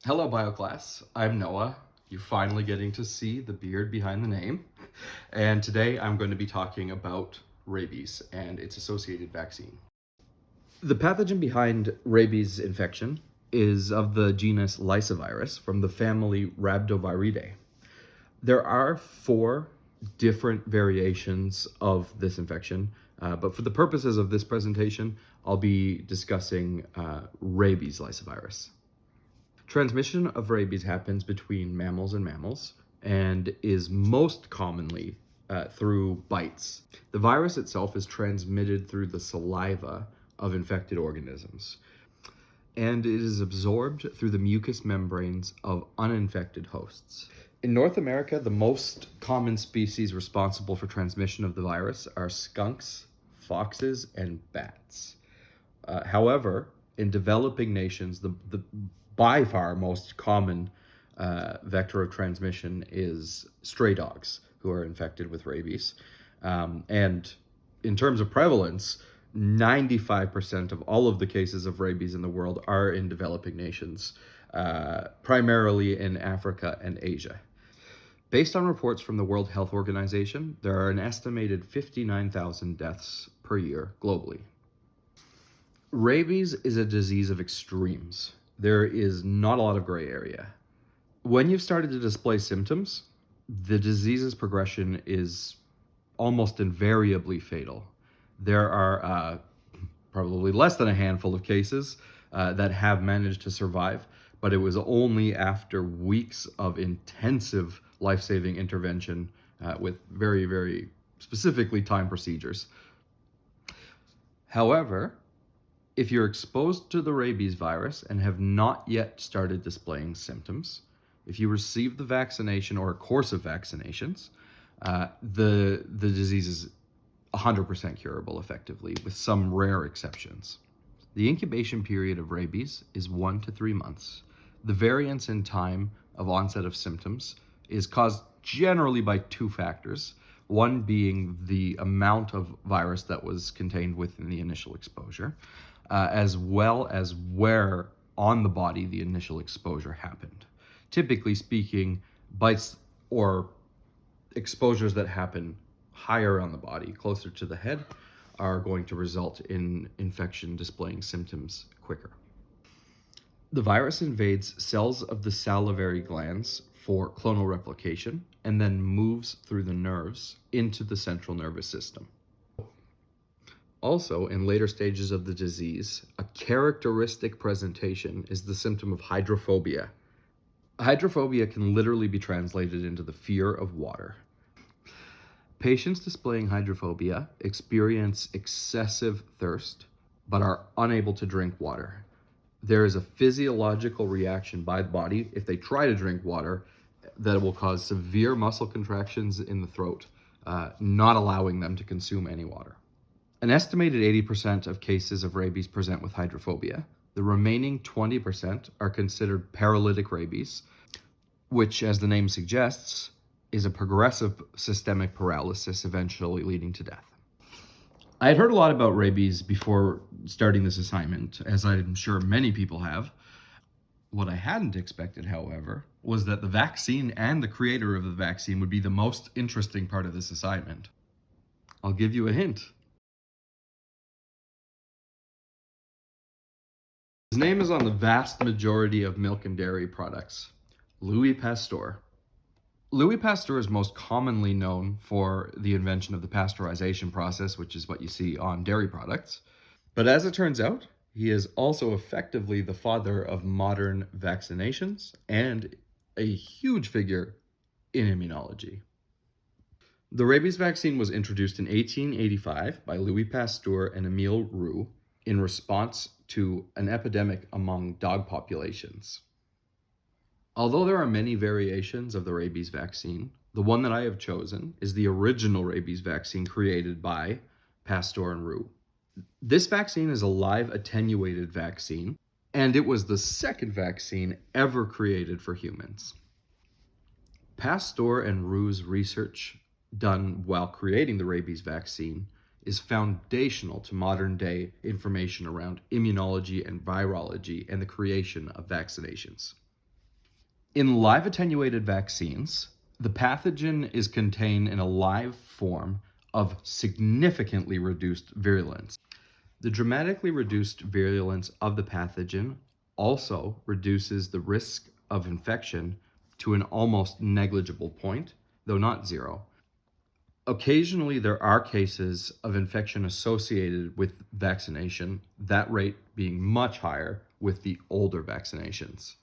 Hello, BioClass. I'm Noah. You're finally getting to see the beard behind the name. And today I'm going to be talking about rabies and its associated vaccine. The pathogen behind rabies infection is of the genus Lysovirus from the family Rhabdoviridae. There are 4 different variations of this infection, but for the purposes of this presentation, I'll be discussing rabies lysovirus. Transmission of rabies happens between mammals and mammals and is most commonly through bites. The virus itself is transmitted through the saliva of infected organisms, and it is absorbed through the mucous membranes of uninfected hosts. In North America, the most common species responsible for transmission of the virus are skunks, foxes, and bats. However, in developing nations, the by far most common vector of transmission is stray dogs who are infected with rabies. And in terms of prevalence, 95% of all of the cases of rabies in the world are in developing nations, primarily in Africa and Asia. Based on reports from the World Health Organization, there are an estimated 59,000 deaths per year globally. Rabies is a disease of extremes. There is not a lot of gray area. When you've started to display symptoms, the disease's progression is almost invariably fatal. There are probably less than a handful of cases that have managed to survive, but it was only after weeks of intensive life-saving intervention with very, very specifically timed procedures. However, if you're exposed to the rabies virus and have not yet started displaying symptoms, if you receive the vaccination or a course of vaccinations, the disease is 100% curable effectively, with some rare exceptions. The incubation period of rabies is 1 to 3 months. The variance in time of onset of symptoms is caused generally by 2 factors, one being the amount of virus that was contained within the initial exposure, as well as where on the body the initial exposure happened. Typically speaking, bites or exposures that happen higher on the body, closer to the head, are going to result in infection displaying symptoms quicker. The virus invades cells of the salivary glands for clonal replication and then moves through the nerves into the central nervous system. Also, in later stages of the disease, a characteristic presentation is the symptom of hydrophobia. Hydrophobia can literally be translated into the fear of water. Patients displaying hydrophobia experience excessive thirst, but are unable to drink water. There is a physiological reaction by the body if they try to drink water that will cause severe muscle contractions in the throat, not allowing them to consume any water. An estimated 80% of cases of rabies present with hydrophobia. The remaining 20% are considered paralytic rabies, which, as the name suggests, is a progressive systemic paralysis eventually leading to death. I had heard a lot about rabies before starting this assignment, as I'm sure many people have. What I hadn't expected, however, was that the vaccine and the creator of the vaccine would be the most interesting part of this assignment. I'll give you a hint. His name is on the vast majority of milk and dairy products, Louis Pasteur. Louis Pasteur is most commonly known for the invention of the pasteurization process, which is what you see on dairy products. But as it turns out, he is also effectively the father of modern vaccinations and a huge figure in immunology. The rabies vaccine was introduced in 1885 by Louis Pasteur and Émile Roux in response to an epidemic among dog populations. Although there are many variations of the rabies vaccine, the one that I have chosen is the original rabies vaccine created by Pasteur and Roux. This vaccine is a live attenuated vaccine, and it was the second vaccine ever created for humans. Pasteur and Roux's research done while creating the rabies vaccine is foundational to modern day information around immunology and virology and the creation of vaccinations. In live attenuated vaccines, the pathogen is contained in a live form of significantly reduced virulence. The dramatically reduced virulence of the pathogen also reduces the risk of infection to an almost negligible point, though not zero. Occasionally, there are cases of infection associated with vaccination, that rate being much higher with the older vaccinations.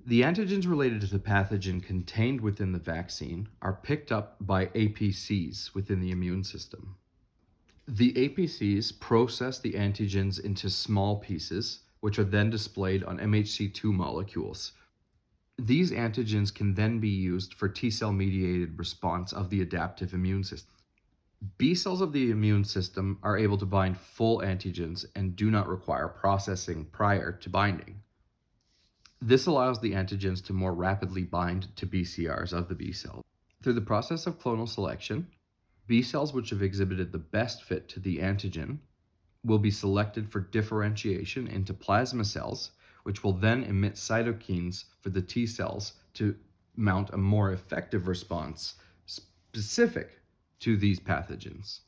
The antigens related to the pathogen contained within the vaccine are picked up by APCs within the immune system. The APCs process the antigens into small pieces, which are then displayed on MHC2 molecules. These antigens can then be used for T-cell mediated response of the adaptive immune system. B cells of the immune system are able to bind full antigens and do not require processing prior to binding. This allows the antigens to more rapidly bind to BCRs of the B cell. Through the process of clonal selection, B cells which have exhibited the best fit to the antigen will be selected for differentiation into plasma cells, which will then emit cytokines for the T cells to mount a more effective response specific to these pathogens.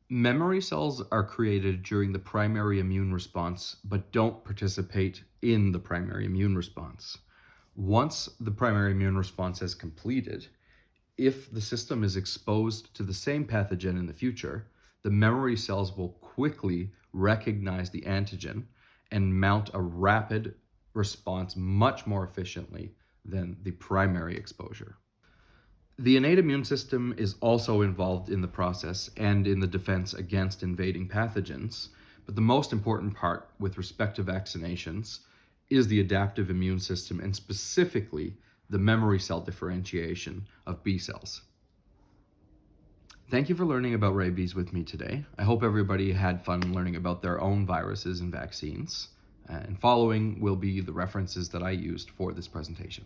Memory cells are created during the primary immune response, but don't participate in the primary immune response. Once the primary immune response has completed, if the system is exposed to the same pathogen in the future, the memory cells will quickly recognize the antigen and mount a rapid response much more efficiently than the primary exposure. The innate immune system is also involved in the process and in the defense against invading pathogens, but the most important part with respect to vaccinations is the adaptive immune system, and specifically the memory cell differentiation of B cells. Thank you for learning about rabies with me today. I hope everybody had fun learning about their own viruses and vaccines. And following will be the references that I used for this presentation.